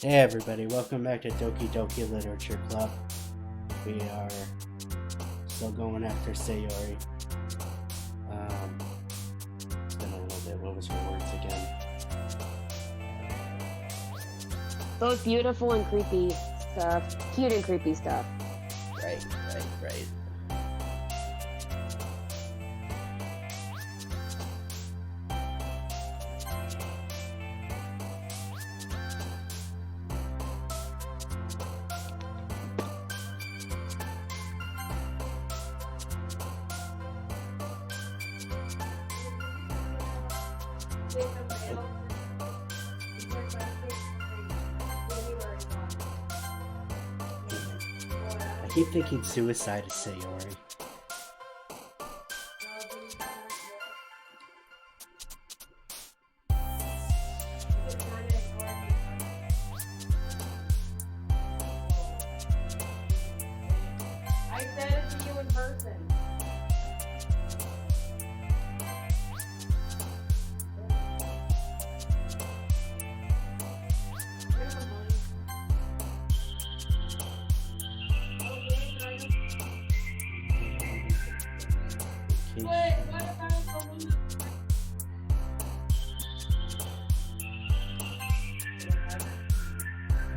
Hey everybody, welcome back to Doki Literature Club. We are still going after Sayori. It's been a little bit. What was her words again? Both beautiful and creepy stuff. Cute and creepy stuff. Right. I keep thinking suicide is Sayori. I said it to you in person. What about the woman?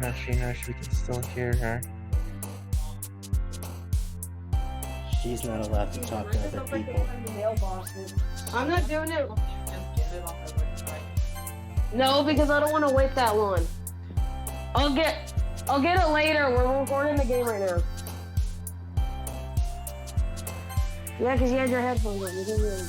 Now she knows we can still hear her. She's not allowed to talk to other people. I'm not doing it. No, because I don't want to wait that long. I'll get it later. We're recording the game right now. Yeah, because you had your headphones on. You didn't hear me.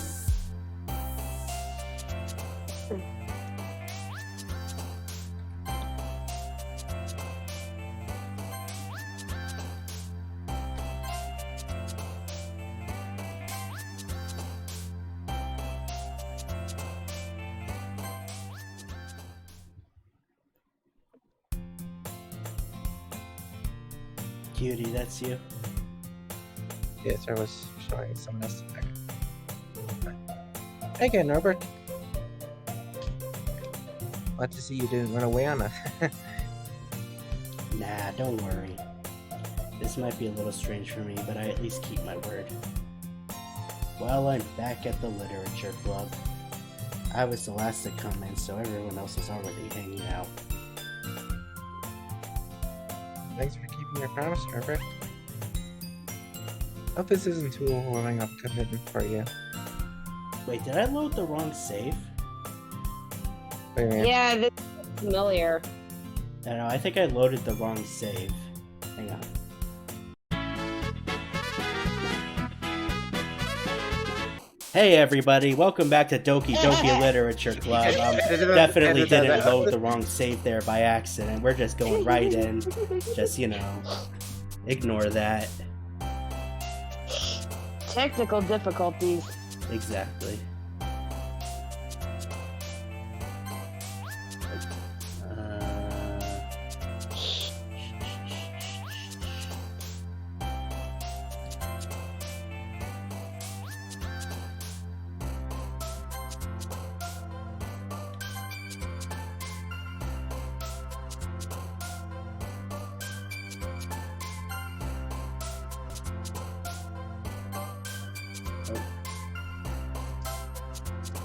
Cutie, that's you. Yes, I was showing someone else. Hey again, Norbert. Glad to see you didn't run away on us. Nah, don't worry. This might be a little strange for me, but I at least keep my word. Well, I'm back at the literature club. I was the last to come in, so everyone else is already hanging out. Thanks for keeping your promise, Norbert. Hope this isn't too overwhelming of a commitment for you. Wait, did I load the wrong save? Wait a minute. Yeah, this is familiar. I know, I think I loaded the wrong save. Hang on. Hey everybody, welcome back to Doki Literature Club. Definitely didn't load the wrong save there by accident. We're just going right in. Just, ignore that. Technical difficulties. Exactly.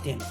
Damn it.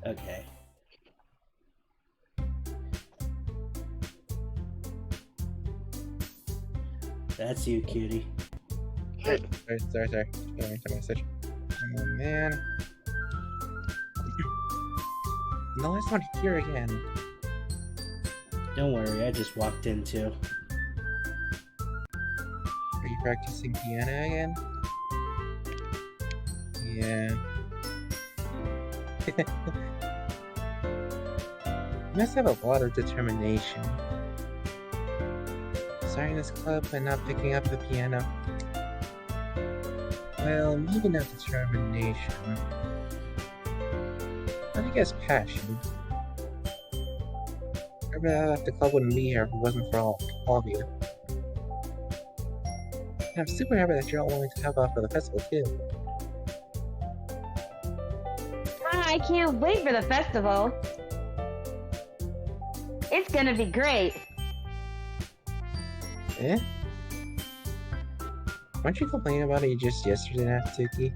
Okay. That's you, cutie. Sorry. Getting into message. Oh man. No, it's not here again. Don't worry, I just walked in too. Are you practicing piano again? Yeah. You must have a lot of determination. Starting this club and not picking up the piano. Well, maybe not determination. I guess passion. I bet the club wouldn't be here if it wasn't for all of you. And I'm super happy that you're all willing to help out for the festival too. I can't wait for the festival. It's gonna be great. Eh? Weren't you complaining about it just yesterday, Natsuki?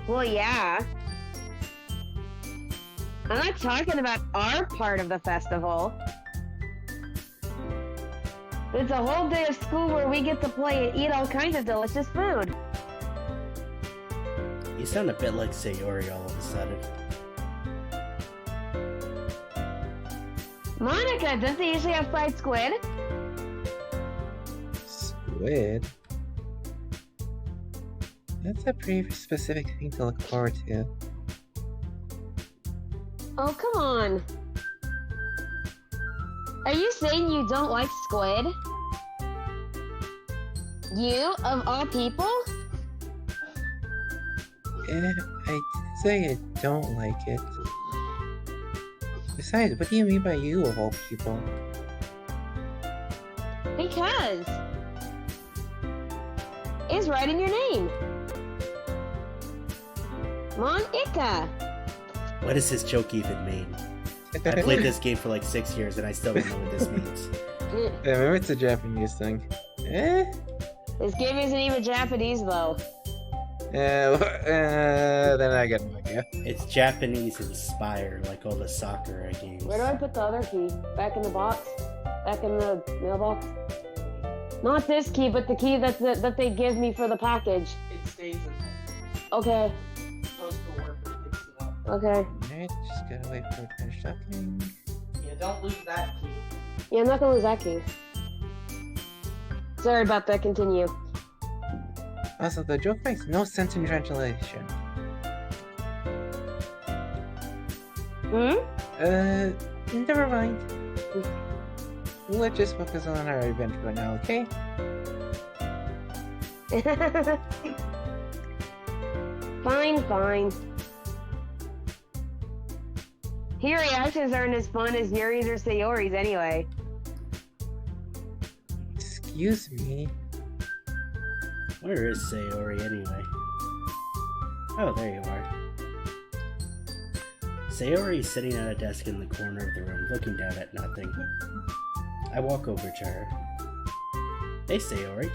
Well, yeah. I'm not talking about our part of the festival. It's a whole day of school where we get to play and eat all kinds of delicious food. You sound a bit like Sayori all of a sudden. Monica, doesn't he usually have fried squid? Squid? That's a pretty specific thing to look forward to. Oh, come on. Are you saying you don't like squid? You, of all people? I say I don't like it. Besides, what do you mean by you, of all people? Because it's right in your name. Monica. What does this joke even mean? I played this game for like 6 years and I still don't know what this means. Yeah, maybe it's a Japanese thing. Eh? This game isn't even Japanese, though. Then I got no idea. It's Japanese inspired, like all the Sakura games. Where do I put the other key? Back in the box? Back in the mailbox? Not this key, but the key that they give me for the package. It stays in there. Okay. Postal worker picks it up. Okay. Alright, just gotta wait for it to finish talking. Yeah, don't lose that key. Yeah, I'm not gonna lose that key. Sorry about that, continue. Also, the joke makes no sense in translation. Hmm? Never mind. Let's just focus on our adventure right now, okay? Fine. Your reactions aren't as fun as Yuri's or Sayori's anyway. Excuse me. Where is Sayori anyway? Oh, there you are. Sayori is sitting at a desk in the corner of the room, looking down at nothing. I walk over to her. Hey, Sayori.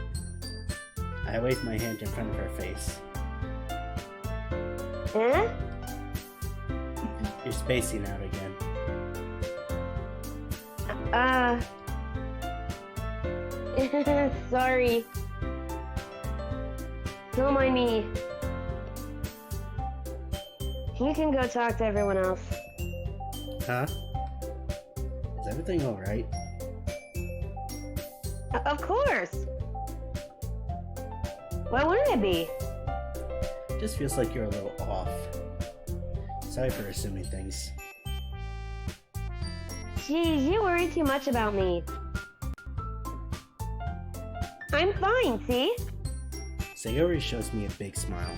I wave my hand in front of her face. Huh? You're spacing out again. Sorry. Don't mind me. You can go talk to everyone else. Huh? Is everything alright? Of course. Why wouldn't it be? Just feels like you're a little off. Sorry for assuming things. Geez, you worry too much about me. I'm fine, see? Sayori shows me a big smile.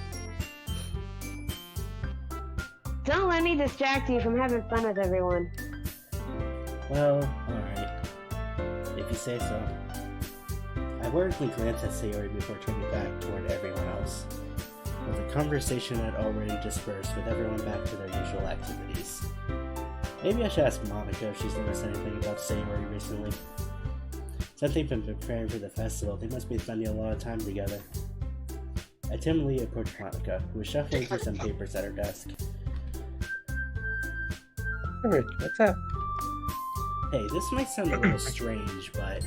Don't let me distract you from having fun with everyone. Well, alright. If you say so. I worriedly glanced at Sayori before turning back toward everyone else. But the conversation had already dispersed with everyone back to their usual activities. Maybe I should ask Monica if she's noticed anything about Sayori recently. Since they've been preparing for the festival, they must be spending a lot of time together. I timidly approached Monica, who was shuffling through some papers at her desk. Robert, what's up? Hey, this might sound a little strange, but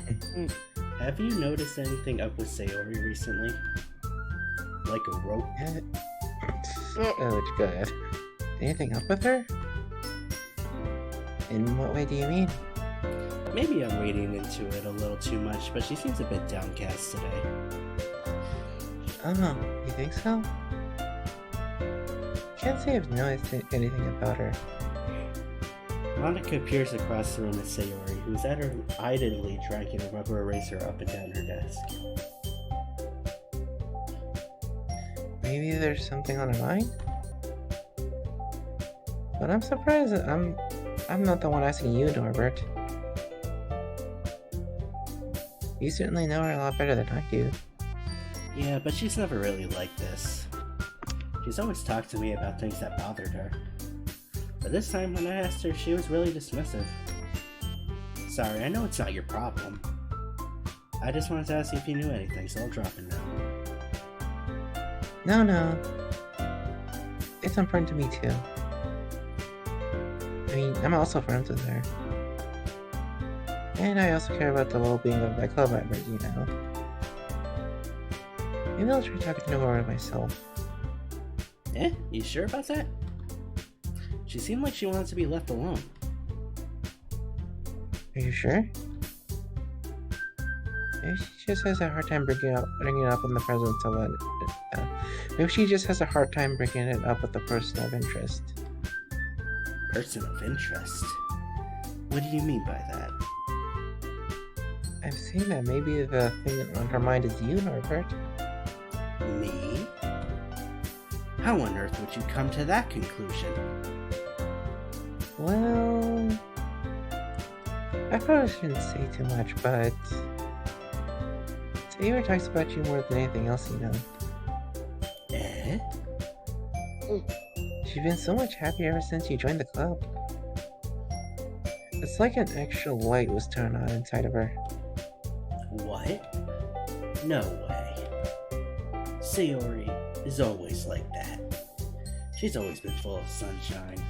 have you noticed anything up with Sayori recently? Like a rope? Oh, good. Anything up with her? In what way do you mean? Maybe I'm reading into it a little too much, but she seems a bit downcast today. Oh, you think so? Can't say I've noticed anything about her. Monica peers across the room at Sayori, who is idly dragging a rubber eraser up and down her desk. Maybe there's something on her mind? But I'm surprised that I'm not the one asking you, Norbert. You certainly know her a lot better than I do. Yeah, but she's never really like this. She's always talked to me about things that bothered her. But this time when I asked her, she was really dismissive. Sorry, I know it's not your problem. I just wanted to ask you if you knew anything, so I'll drop it now. No. It's important to me too. I mean, I'm also friends with her. And I also care about the well-being of my club members, you know. Maybe I'll try talking to her myself. Eh? You sure about that? She seemed like she wanted to be left alone. Are you sure? Maybe she just has a hard time bringing it up in the presence of maybe she just has a hard time bringing it up with the person of interest. Person of interest? What do you mean by that? I've seen that maybe the thing on her mind is you, Norbert. Me? How on earth would you come to that conclusion? Well, I probably shouldn't say too much, but Taylor talks about you more than anything else, you know. Eh? She's been so much happier ever since you joined the club. It's like an extra light was turned on inside of her. What? No way. Sayori is always like that. She's always been full of sunshine.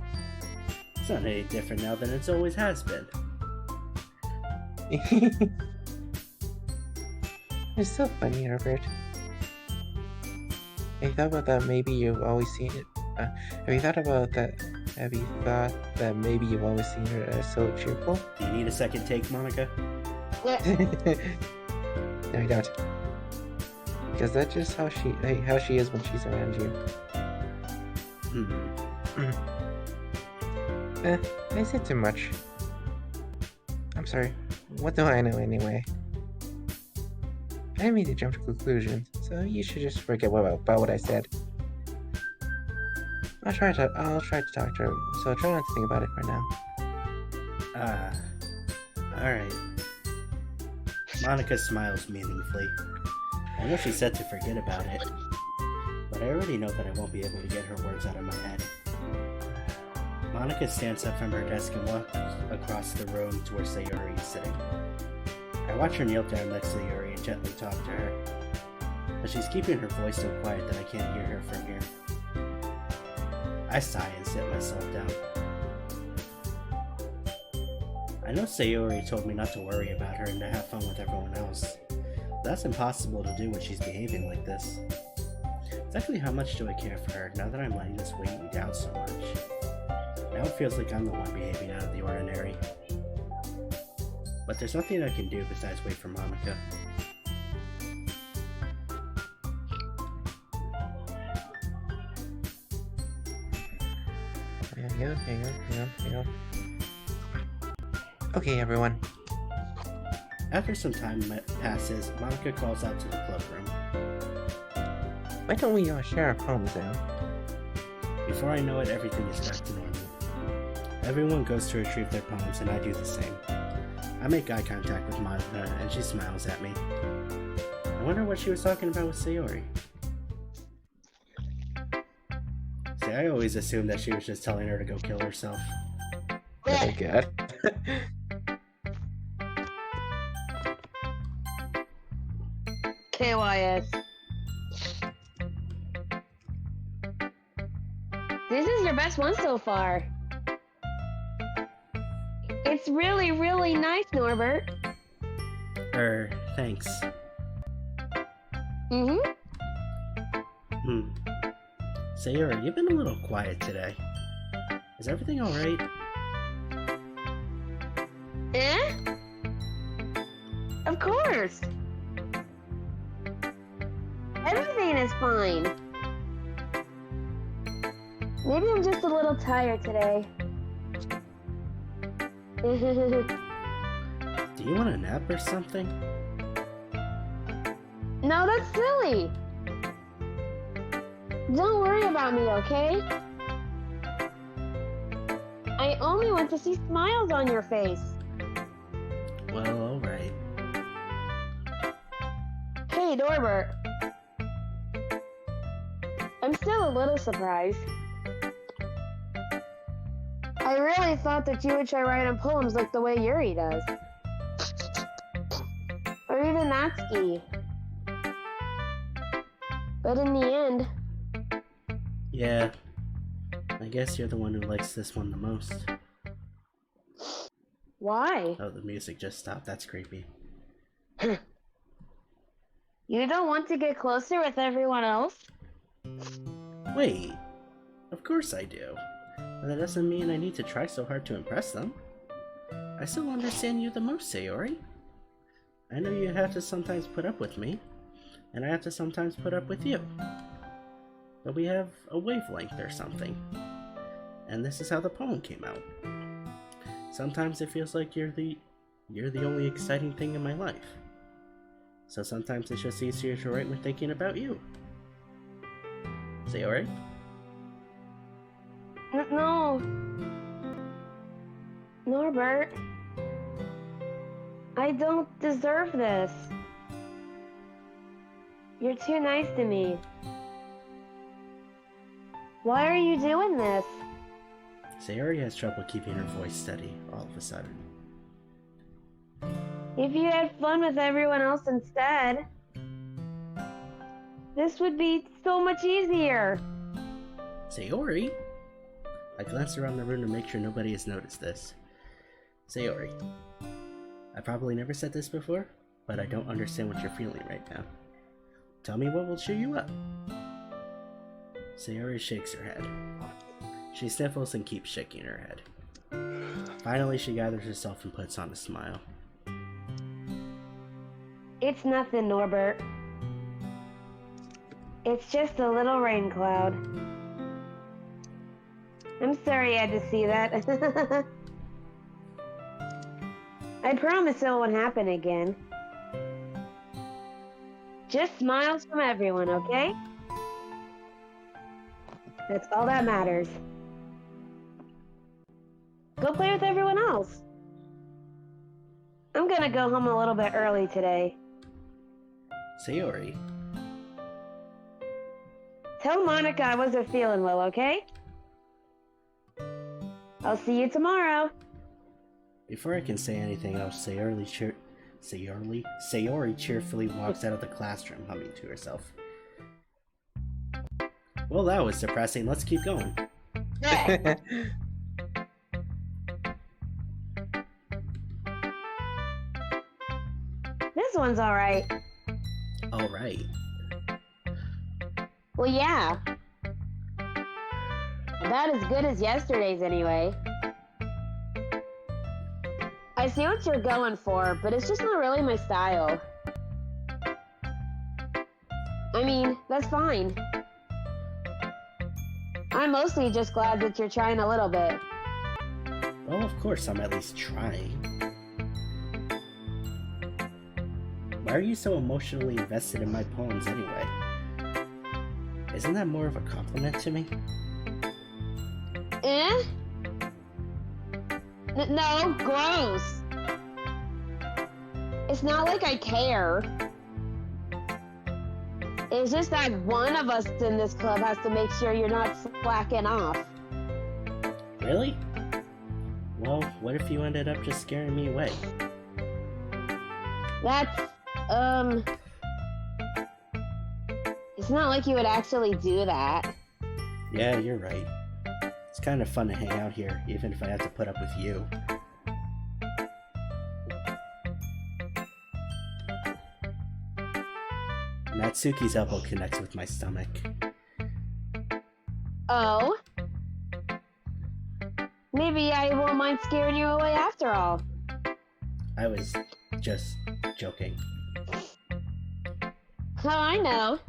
It's not any different now than it always has been. It's so funny, Herbert. Have you thought about that? Maybe you've always seen it. Have you thought about that? Have you thought that maybe you've always seen her as so cheerful? Do you need a second take, Monica? No, you don't. Because that's just how she is when she's around you. I said too much. I'm sorry. What do I know anyway? I didn't mean to jump to conclusions, so you should just forget about what I said. I'll try to talk to her, so try not to think about it for now. Alright. Monica smiles meaningfully. I know she said to forget about it, but I already know that I won't be able to get her words out of my head. Monica stands up from her desk and walks across the room to where Sayori is sitting. I watch her kneel down next to Sayori and gently talk to her, but she's keeping her voice so quiet that I can't hear her from here. I sigh and sit myself down. I know Sayori told me not to worry about her and to have fun with everyone else. But that's impossible to do when she's behaving like this. Exactly how much do I care for her now that I'm letting this weight me down so much? Now it feels like I'm the one behaving out of the ordinary. But there's nothing I can do besides wait for Monica. Hang on. Okay, everyone. After some time passes, Monica calls out to the club room. Why don't we share our poems now? Before I know it, everything is back to normal. Everyone goes to retrieve their poems, and I do the same. I make eye contact with Monica, and she smiles at me. I wonder what she was talking about with Sayori. See, I always assumed that she was just telling her to go kill herself. Oh god. KYS. This is your best one so far. It's really, really nice, Norbert. Thanks. Mm-hmm. Sayori, you've been a little quiet today. Is everything alright? Eh? Of course. Everything is fine. Maybe I'm just a little tired today. Do you want a nap or something? No, that's silly. Don't worry about me, okay? I only want to see smiles on your face. Well, alright. Hey, Norbert. I'm still a little surprised. I really thought that you would try writing poems like the way Yuri does. Or even Natsuki. But in the end... Yeah. I guess you're the one who likes this one the most. Why? Oh, the music just stopped. That's creepy. You don't want to get closer with everyone else? Wait. Of course I do. But that doesn't mean I need to try so hard to impress them. I still understand you the most, Sayori. I know you have to sometimes put up with me, and I have to sometimes put up with you. But we have a wavelength or something. And this is how the poem came out. Sometimes it feels like you're the only exciting thing in my life. So sometimes it's just easier to write when thinking about you. Sayori? No. Norbert. I don't deserve this. You're too nice to me. Why are you doing this? Sayori has trouble keeping her voice steady all of a sudden. If you had fun with everyone else instead, this would be so much easier. Sayori? I glanced around the room to make sure nobody has noticed this. Sayori, I probably never said this before, but I don't understand what you're feeling right now. Tell me what will cheer you up. Sayori shakes her head. She sniffles and keeps shaking her head. Finally, she gathers herself and puts on a smile. It's nothing, Norbert. It's just a little rain cloud. I'm sorry you had to see that. I promise it won't happen again. Just smiles from everyone, okay? That's all that matters. Go play with everyone else. I'm gonna go home a little bit early today. Sayori, Tell Monica I wasn't feeling well, okay? I'll see you tomorrow. before I can say anything else, Sayori cheerfully walks out of the classroom, humming to herself. Well, that was depressing. Let's keep going. This one's alright. Alright. Well, yeah. About as good as yesterday's, anyway. I see what you're going for, but it's just not really my style. I mean, that's fine. I'm mostly just glad that you're trying a little bit. Well, of course I'm at least trying. Why are you so emotionally invested in my poems anyway? Isn't that more of a compliment to me? Eh? No, gross. It's not like I care. It's just that one of us in this club has to make sure you're not slacking off. Really? Well, what if you ended up just scaring me away? That's, it's not like you would actually do that. Yeah, you're right. It's kind of fun to hang out here, even if I have to put up with you. Natsuki's elbow connects with my stomach. Oh? Maybe I won't mind scaring you away after all. I was just joking. Oh, I know.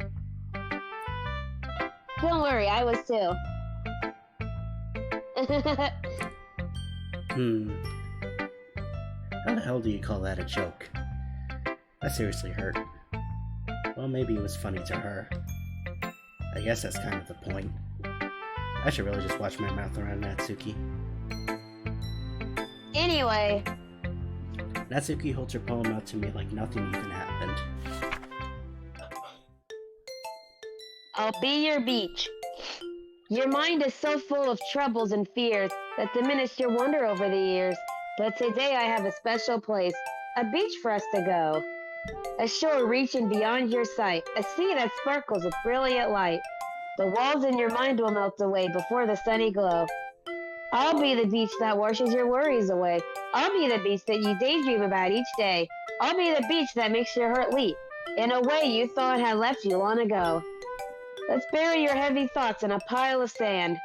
Don't worry, I was too. How the hell do you call that a joke? That seriously hurt. Well, maybe it was funny to her. I guess that's kind of the point. I should really just watch my mouth around Natsuki. Anyway, Natsuki holds her poem out to me like nothing even happened. I'll be your beach. Your mind is so full of troubles and fears that diminished your wonder over the years. But today I have a special place, a beach for us to go. A shore reaching beyond your sight, a sea that sparkles with brilliant light. The walls in your mind will melt away before the sunny glow. I'll be the beach that washes your worries away. I'll be the beach that you daydream about each day. I'll be the beach that makes your heart leap in a way you thought had left you long ago. Let's bury your heavy thoughts in a pile of sand.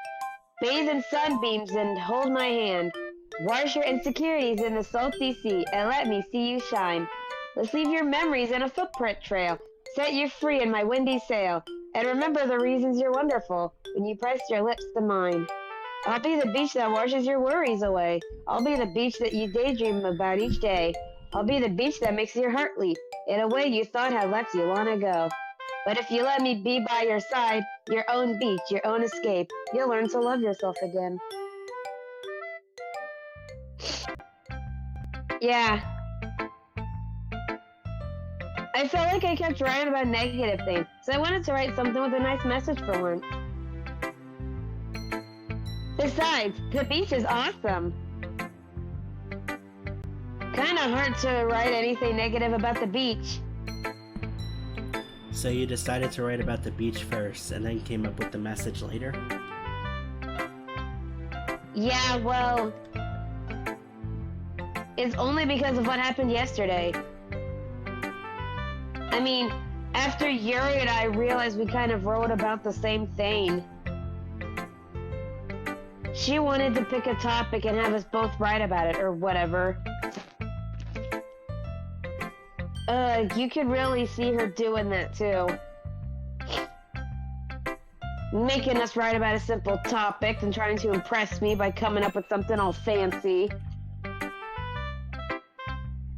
Bathe in sunbeams and hold my hand. Wash your insecurities in the salty sea and let me see you shine. Let's leave your memories in a footprint trail. Set you free in my windy sail. And remember the reasons you're wonderful when you press your lips to mine. I'll be the beach that washes your worries away. I'll be the beach that you daydream about each day. I'll be the beach that makes your heart leap in a way you thought had left you long ago. But if you let me be by your side, your own beach, your own escape, you'll learn to love yourself again. Yeah. I felt like I kept writing about negative things, so I wanted to write something with a nice message for once. Besides, the beach is awesome. Kinda hard to write anything negative about the beach. So you decided to write about the beach first, and then came up with the message later? Yeah, well, it's only because of what happened yesterday. I mean, after Yuri and I realized we kind of wrote about the same thing. She wanted to pick a topic and have us both write about it, or whatever. You could really see her doing that too. Making us write about a simple topic and trying to impress me by coming up with something all fancy.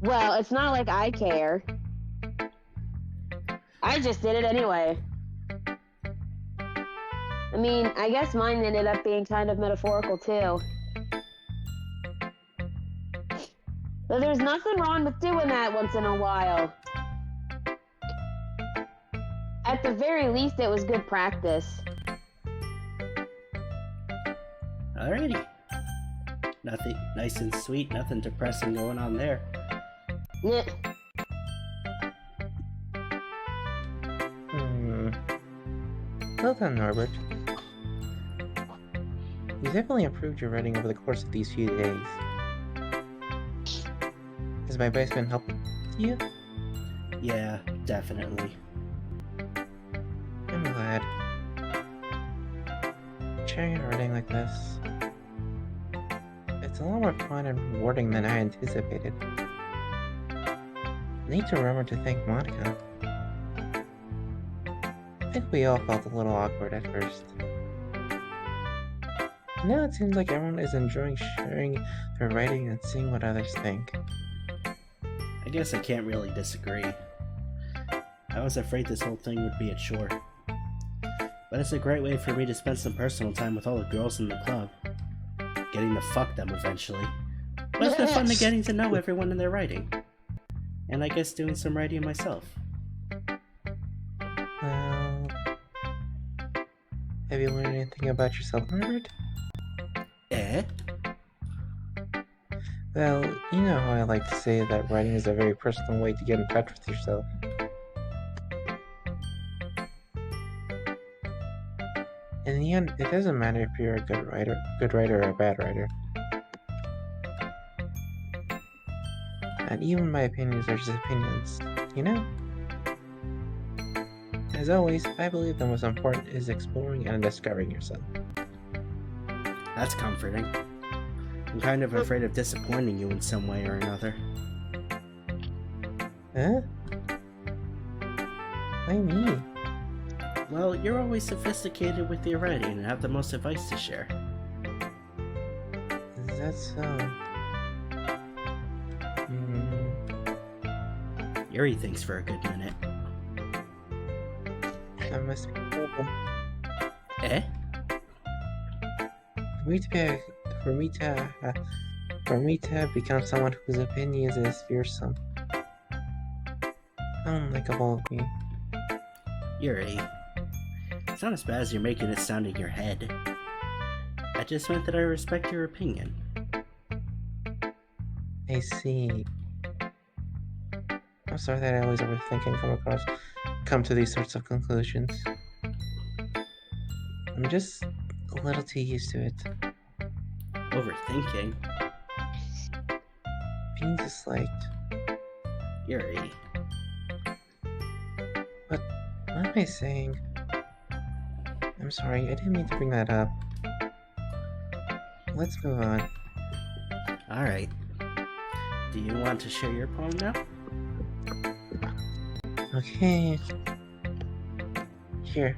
Well, it's not like I care. I just did it anyway. I mean, I guess mine ended up being kind of metaphorical too. But there's nothing wrong with doing that once in a while. At the very least, it was good practice. Alrighty. Nothing nice and sweet, nothing depressing going on there. Nyeh. Well done, Norbert. You definitely improved your writing over the course of these few days. Has my advice been helpful to you? Yeah, definitely. I'm glad. Sharing and writing like this, it's a lot more fun and rewarding than I anticipated. I need to remember to thank Monica. I think we all felt a little awkward at first. Now it seems like everyone is enjoying sharing their writing and seeing what others think. I guess I can't really disagree. I was afraid this whole thing would be a chore. But it's a great way for me to spend some personal time with all the girls in the club. Getting to fuck them eventually. Plus the fun of getting to know everyone in their writing. And I guess doing some writing myself. Well, have you learned anything about yourself, Norbert? Eh? Well, you know how I like to say that writing is a very personal way to get in touch with yourself. In the end, it doesn't matter if you're a good writer or a bad writer. And even my opinions are just opinions, you know? As always, I believe the most important is exploring and discovering yourself. That's comforting. I'm kind of afraid of disappointing you in some way or another. Huh? Why me? Well, you're always sophisticated with your writing and have the most advice to share. Is that so? Yuri thinks for a good minute. That must be horrible. Eh? For me to have become someone whose opinions is fearsome. Unlikable of me. Yuri. It's not as bad as you're making it sound in your head. I just meant that I respect your opinion. I see. I'm sorry that I always overthink and come to these sorts of conclusions. I'm just a little too used to it. Overthinking? Being disliked. Yuri. What am I saying? I'm sorry, I didn't mean to bring that up. Let's move on. Alright. Do you want to share your poem now? Okay. Here.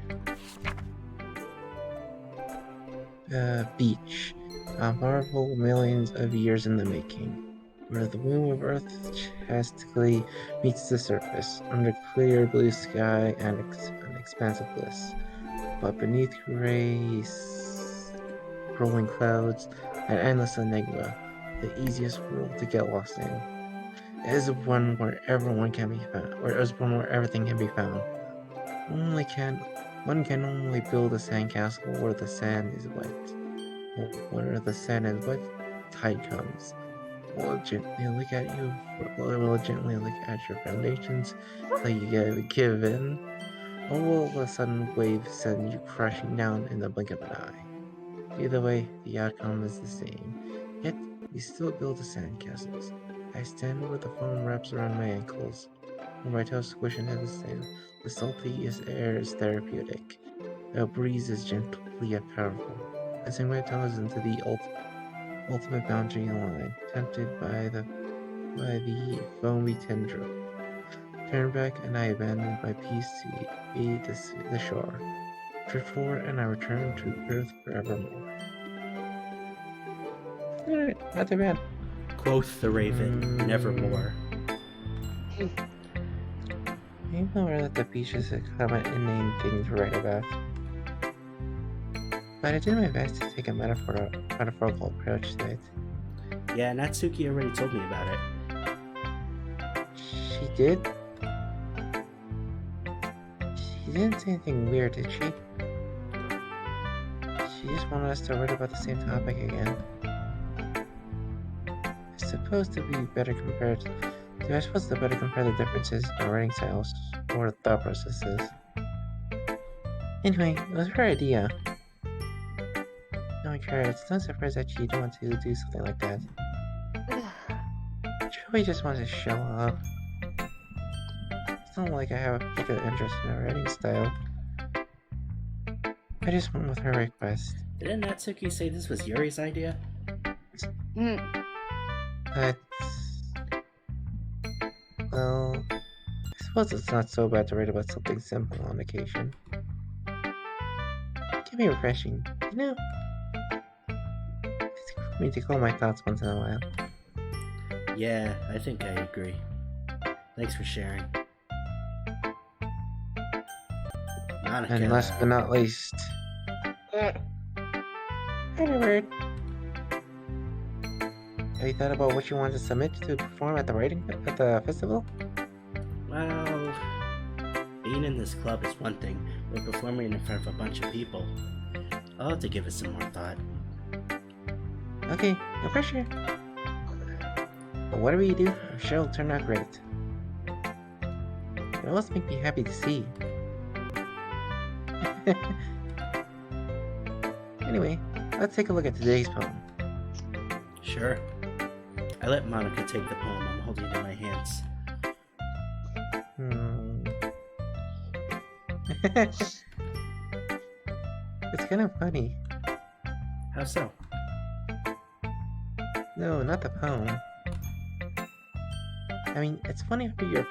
Beach. A marvel millions of years in the making. Where the womb of Earth chastically meets the surface, under clear blue sky and an expansive bliss. But beneath gray, rolling clouds, an endless enigma, the easiest world to get lost in. It is one where everyone can be found, or it is one where everything can be found. One can only build a sandcastle where the sand is wet. Where the sand is wet, tide comes. Will it gently look at your foundations till you give in? Or will the sudden wave send you crashing down in the blink of an eye? Either way, the outcome is the same. Yet, we still build the sandcastles. I stand where the foam wraps around my ankles, where my toes squish into the sand. The salty air is therapeutic. The breeze is gently yet powerful. I sink my toes into the ultimate boundary line, tempted by the foamy tendril. Turn back and I abandon my peace to aid the shore. Drift forward and I return to Earth forevermore. Alright, not too bad. Quoth the raven, nevermore. I'm aware that the beach is a common inane thing to write about. But I did my best to take a metaphorical approach to it. Yeah, Natsuki already told me about it. She did? She didn't say anything weird, did she? She just wanted us to write about the same topic again. It's supposed to be better compared to... I suppose to better compare the differences in our writing styles or thought processes. Anyway, it was her idea. No, Kara, it's no surprise that she didn't want to do something like that. She probably just wanted to show up. It's not like I have a particular interest in her writing style. I just went with her request. Didn't Natsuki say this was Yuri's idea? But... well... I suppose it's not so bad to write about something simple on occasion. It can be refreshing, you know? It's good for me to call my thoughts once in a while. Yeah, I think I agree. Thanks for sharing. Monica. And last but not least... Edward. Have you thought about what you want to submit to perform at the festival? Well, being in this club is one thing, but performing in front of a bunch of people, I'll have to give it some more thought. Okay, no pressure. But whatever you do, I'm sure it'll turn out great. It'll also make me happy to see. Anyway, let's take a look at today's poem. Sure. I let Monica take the poem I'm holding in my hands. It's kind of funny. How so? No, not the poem. I mean, it's funny how your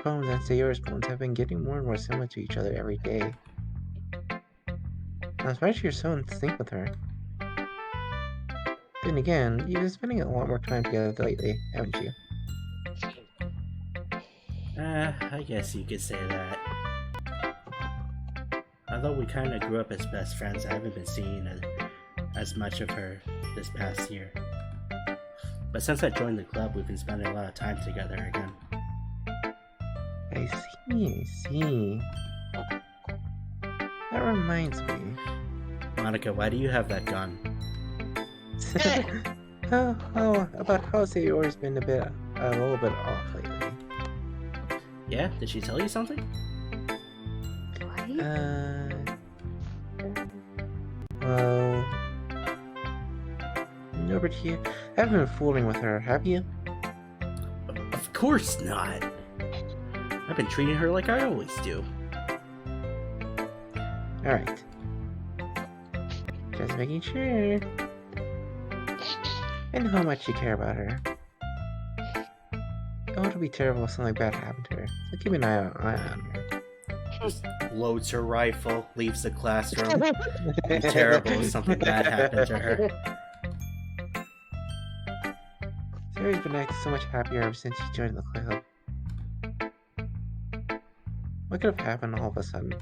poems and Sayori's poems have been getting more and more similar to each other every day. I'm surprised you're so in sync with her. Then again, you've been spending a lot more time together lately, haven't you? I guess you could say that. Although we kind of grew up as best friends, I haven't been seeing as much of her this past year. But since I joined the club, we've been spending a lot of time together again. I see. That reminds me. Monica, why do you have that gun? About how Sayori's been a little bit off lately. Yeah? Did she tell you something? What? Well... Nobody... I haven't been fooling with her, have you? Of course not! I've been treating her like I always do. Alright. Just making sure. I know how much you care about her. Oh, it would be terrible if something bad happened to her, so keep an eye on her. Just loads her rifle, leaves the classroom. It'd be terrible if something bad happened to her. Sarah's been acting so much happier ever since she joined the club. What could have happened all of a sudden?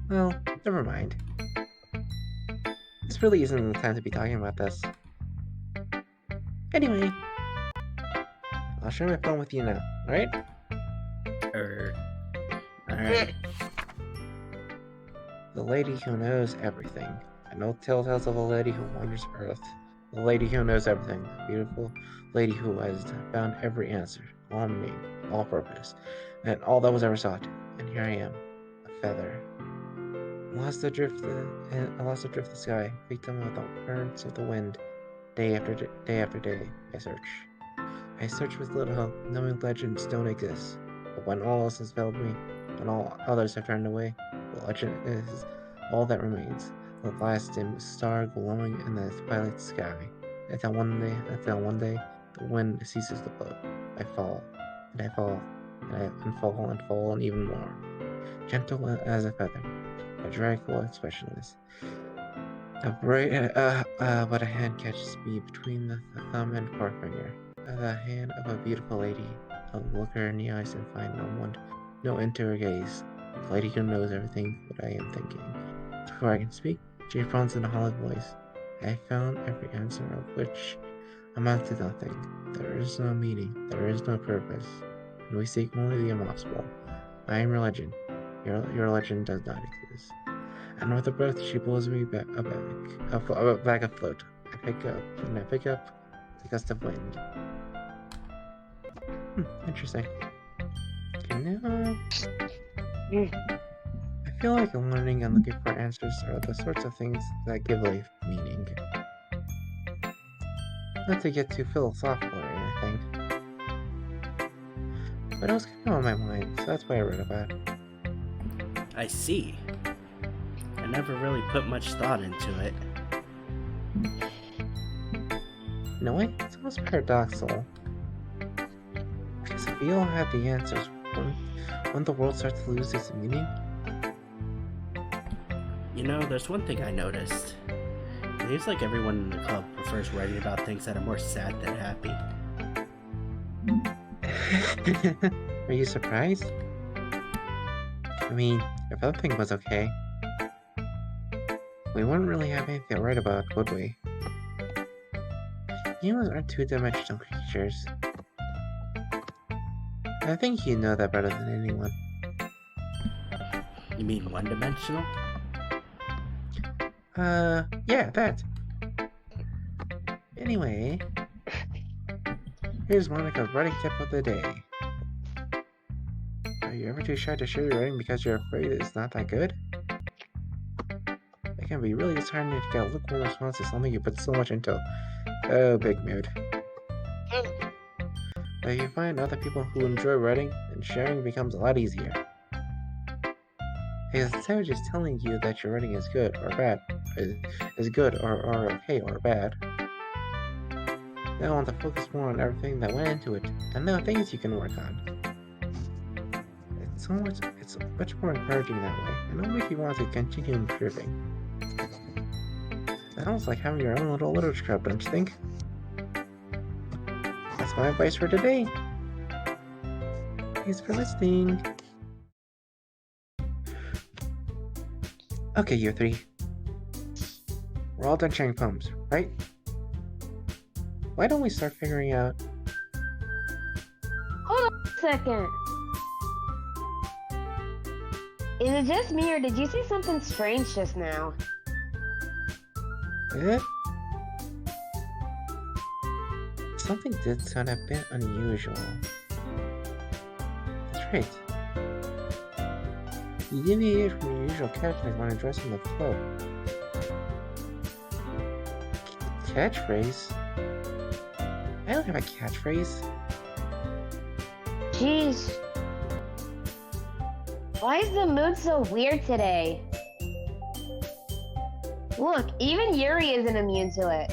Well, never mind. This really isn't the time to be talking about this. Anyway, I'll share my phone with you now, alright? Alright. The lady who knows everything. An old tale tells of a lady who wanders Earth. The lady who knows everything. The beautiful lady who has found every answer. All meaning, all purpose, and all that was ever sought. And here I am, a feather. Lost adrift the sky, victim of the currents of the wind. Day after day, I search with little hope, knowing legends don't exist. But when all else has failed me, when all others have turned away, the legend is all that remains. The last dim star glowing in the twilight sky. Until one day, the wind ceases to blow. I fall, and I fall, and fall, and even more. Gentle as a feather, but tranquil, expressionless. But a hand catches me between the thumb and forefinger. The hand of a beautiful lady. I'll look her in the eyes and find no end to her gaze. The lady who knows everything what I am thinking. Before I can speak, she responds in a hollow voice. I found every answer of which amounts to nothing. There is no meaning, there is no purpose, and we seek only the impossible. I am your legend. Your legend does not exist. And with a breath, she blows me back afloat. I pick up the gust of wind. Interesting. Okay, now... I feel like learning and looking for answers are the sorts of things that give life meaning. Not to get too philosophical or anything. But it was kind of on my mind, so that's why I wrote about it. I see. I never really put much thought into it. In a way, it's almost paradoxical. Because if we all have the answers, won't the world start to lose its meaning? You know, there's one thing I noticed. It seems like everyone in the club prefers writing about things that are more sad than happy. Are you surprised? I mean, if everything was okay, we wouldn't really have anything to write about, would we? Humans aren't two-dimensional creatures. I think you know that better than anyone. You mean one-dimensional? Yeah, that. Anyway, here's Monica's writing tip of the day. Are you ever too shy to share your writing because you're afraid it's not that good? It can be really disheartening to get a lukewarm response to something you put so much into. Oh, big mood. If you find other people who enjoy writing, then sharing becomes a lot easier. Because instead of just telling you that your writing is good or bad, is good or okay or bad, they want to focus more on everything that went into it, and the things you can work on. It's much more encouraging that way, and it'll make you want to continue improving. It's almost like having your own little literature club, don't you think? That's my advice for today. Thanks for listening. Okay, you three. We're all done sharing poems, right? Why don't we start figuring out... Hold on a second. Is it just me, or did you say something strange just now? Eh? Something did sound a bit unusual. That's right. You deviated from your usual catchphrase when addressing the club. Catchphrase? I don't have a catchphrase. Jeez. Why is the mood so weird today? Look, even Yuri isn't immune to it.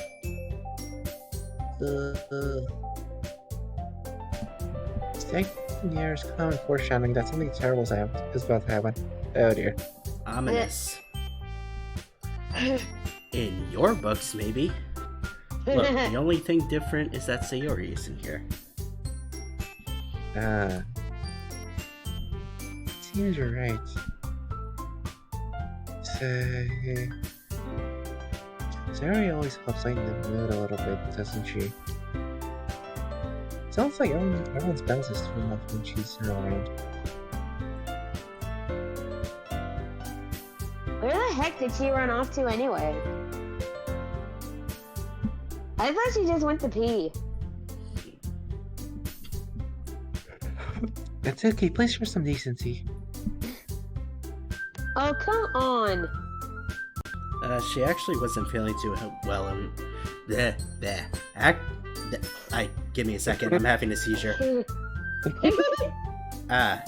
Second year's common foreshadowing that something terrible is about to happen. Oh dear. Ominous. In your books, maybe. Look, the only thing different is that Sayori isn't here. Seems you're right. Sayori always helps lighten the mood a little bit, doesn't she? Sounds like everyone's bounces too much when she's around. Where the heck did she run off to anyway? I thought she just went to pee. That's okay, please show some decency. Oh, come on. She actually wasn't feeling too well and... give me a second, I'm having a seizure.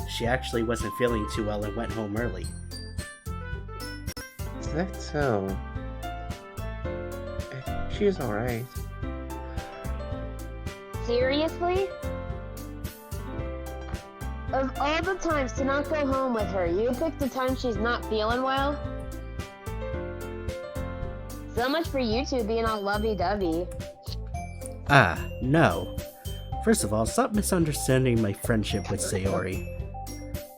She actually wasn't feeling too well and went home early. Is that so? She is alright. Seriously? Of all the times to not go home with her, you picked the time she's not feeling well? So much for you two being all lovey-dovey. No. First of all, stop misunderstanding my friendship with Sayori.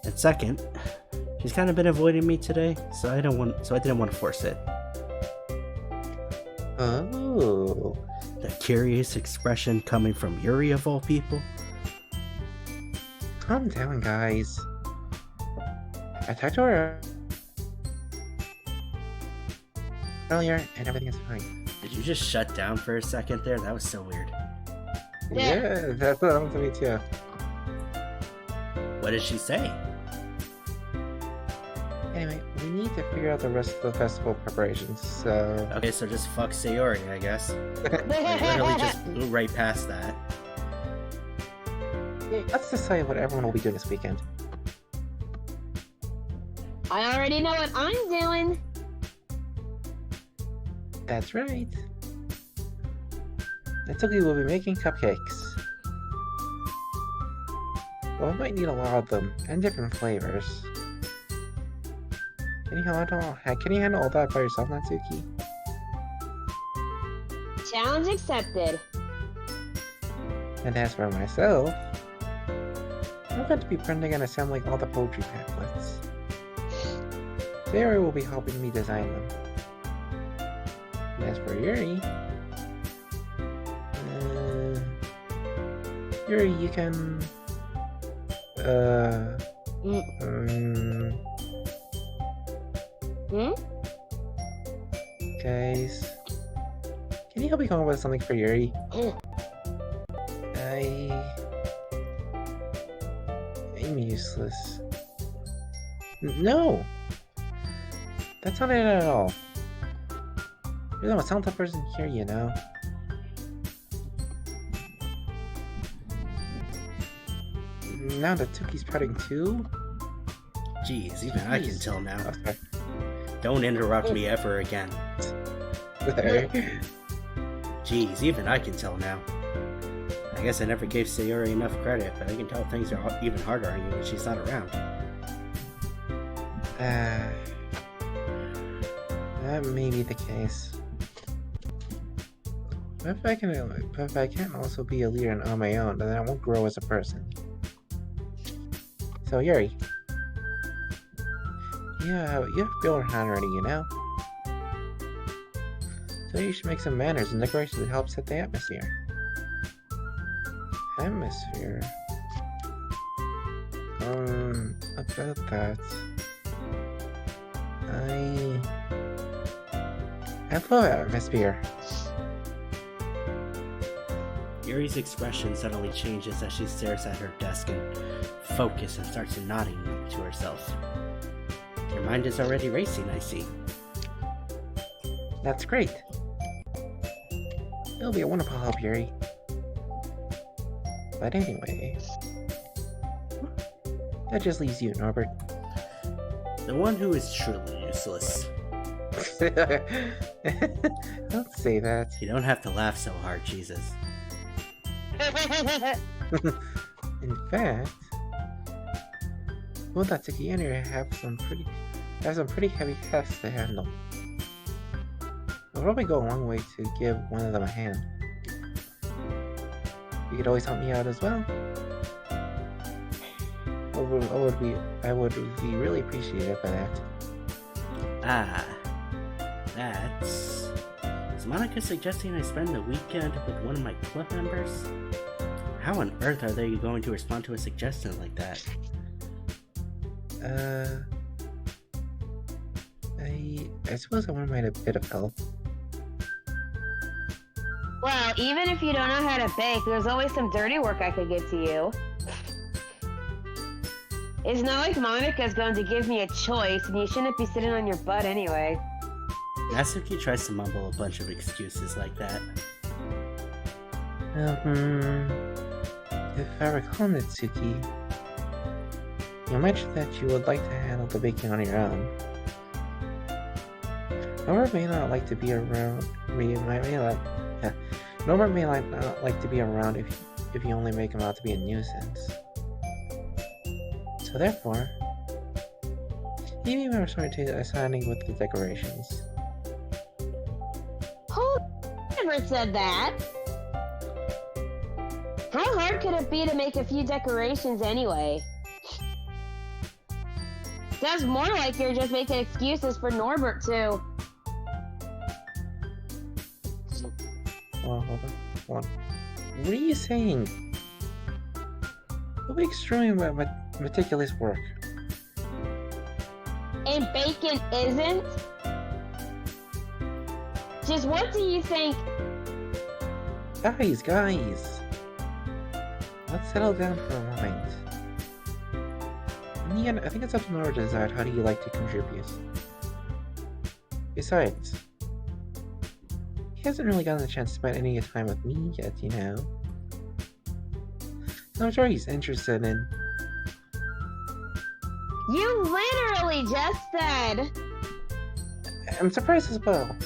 And second, she's kind of been avoiding me today, so I didn't want to force it. Oh. The curious expression coming from Yuri of all people. Calm down, guys. I talked to her earlier, and everything is fine. Did you just shut down for a second there? That was so weird. Yeah, that's what happened to me too. What did she say? Anyway, we need to figure out the rest of the festival preparations, so... Okay, so just fuck Sayori, I guess. I literally just blew right past that. Yeah, let's decide what everyone will be doing this weekend. I already know what I'm doing. That's right. Doki will be making cupcakes. Well, we might need a lot of them, and different flavors. Can you handle all that by yourself, Natsuki? Challenge accepted. And as for myself, I'm going to be printing and assembling all the poetry pamphlets. Sayori will be helping me design them. And as for Yuri, you can... Guys, can you help me come up with something for Yuri? I'm useless. No! That's not it at all. You're the most talented person here, you know. now that Toki's pouting too? Jeez, even I can Jeez. tell now. Oh, sorry. Don't interrupt me ever again. Sorry. Jeez, even I can tell now. I guess I never gave Sayori enough credit, but I can tell things are even harder on you when she's not around. That may be the case. But if I can't also be a leader on my own, then I won't grow as a person. So Yuri, yeah, you have built hand already, you know. So you should make some manners and decorations to help set the atmosphere. Atmosphere? About that. I love atmosphere. Yuri's expression suddenly changes as she stares at her desk and focuses and starts nodding to herself. Your mind is already racing, I see. That's great. It'll be a wonderful help, Yuri. But anyway, that just leaves you, Norbert. The one who is truly useless. Don't say that. You don't have to laugh so hard, Jesus. In fact, well, that Doki and Yuri have some pretty heavy tasks to handle. It'll probably go a long way to give one of them a hand. You could always help me out as well. I would be really appreciative by that. Ah, that's... Is Monica suggesting I spend the weekend with one of my club members? How on earth are they going to respond to a suggestion like that? I suppose I want a bit of help. Well, even if you don't know how to bake, there's always some dirty work I could give to you. It's not like Monica's going to give me a choice, and you shouldn't be sitting on your butt anyway. Natsuki tries to mumble a bunch of excuses like that. If I recall, Natsuki, you mentioned that you would like to handle the baking on your own. Norbert may not like to be around. Norbert may not like to be around if you only make him out to be a nuisance. So therefore, he may be resort to assigning with the decorations. Who never said that? How hard could it be to make a few decorations anyway? Sounds more like you're just making excuses for Norbert too. Hold on. What are you saying? It'll be extremely meticulous work. And bacon isn't? Just what do you think? Guys! Let's settle down for a moment. In the end, I think it's up to Nora to decide how do you like to contribute. Besides, he hasn't really gotten a chance to spend any time with me yet, you know. So I'm sure he's interested in... You literally just said... I'm surprised as well.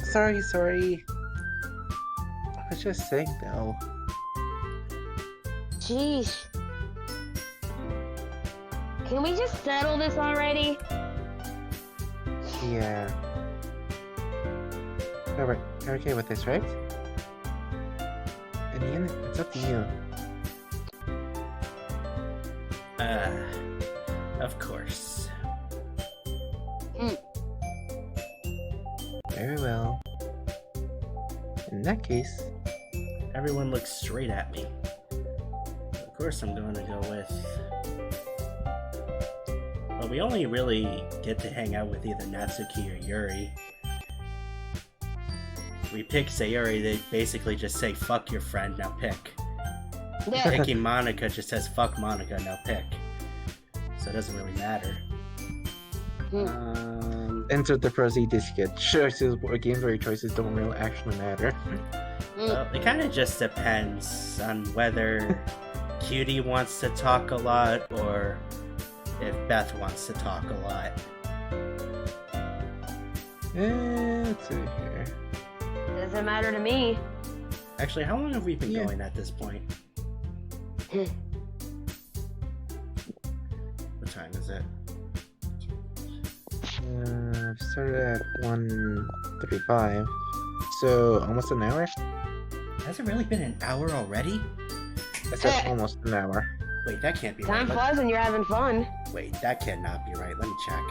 Sorry. I was just saying, though. Jeez. Can we just settle this already? Yeah. Robert, you're okay with this, right? In the end, it's up to you. Of course. Very well. In that case... Everyone looks straight at me. Of course I'm going to go with... Well, we only really get to hang out with either Natsuki or Yuri. We pick Sayori, they basically just say, fuck your friend, now pick. Yeah. Picking Monica just says, fuck Monica, now pick. So it doesn't really matter. Enter the prosy disket. Choices, games where your choices don't really actually matter. Well, it kind of just depends on whether Cutie wants to talk a lot or if Beth wants to talk a lot. Let's see here. Doesn't matter to me. Actually, how long have we been Yeah. going at this point? What time is it? Started at 1:35, so almost an hour. Has it really been an hour already? I said almost an hour. Wait, that can't be Time right. flies when you're having fun. Wait, that cannot be right. Let me check.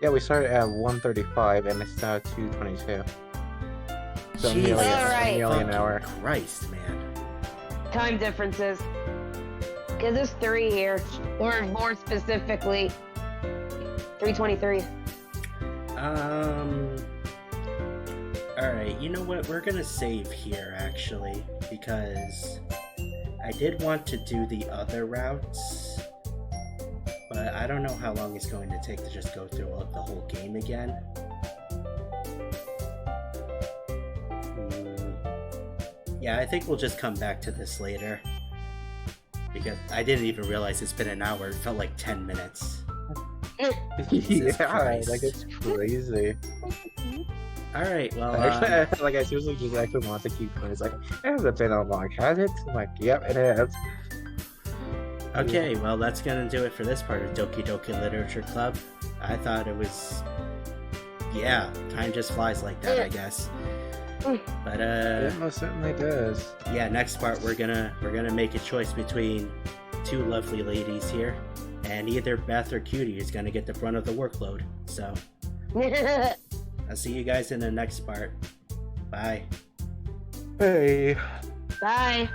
Yeah, we started at 1:35 and it's now 2:22. So Jesus Alright. nearly an fucking hour. Christ, man. Time differences. Because there's 3 here. Or more specifically, 3:23. Alright, you know what? We're gonna save here, actually, because I did want to do the other routes, but I don't know how long it's going to take to just go through the whole game again. Yeah, I think we'll just come back to this later, because I didn't even realize it's been an hour. It felt like 10 minutes. Jesus Yeah, Christ. like it's crazy. Alright, well, Actually, like I seriously just actually want to keep going. It's like, it hasn't been a long, has it? I'm like, yep, it has. okay, well, that's gonna do it for this part of Doki Doki Literature Club. I thought it was... Yeah, time just flies like that, I guess. But, It most certainly does. yeah, next part we're gonna make a choice between 2 lovely ladies here, and either Beth or Cutie is gonna get the brunt of the workload. So, I'll see you guys in the next part. Bye. Hey. Bye.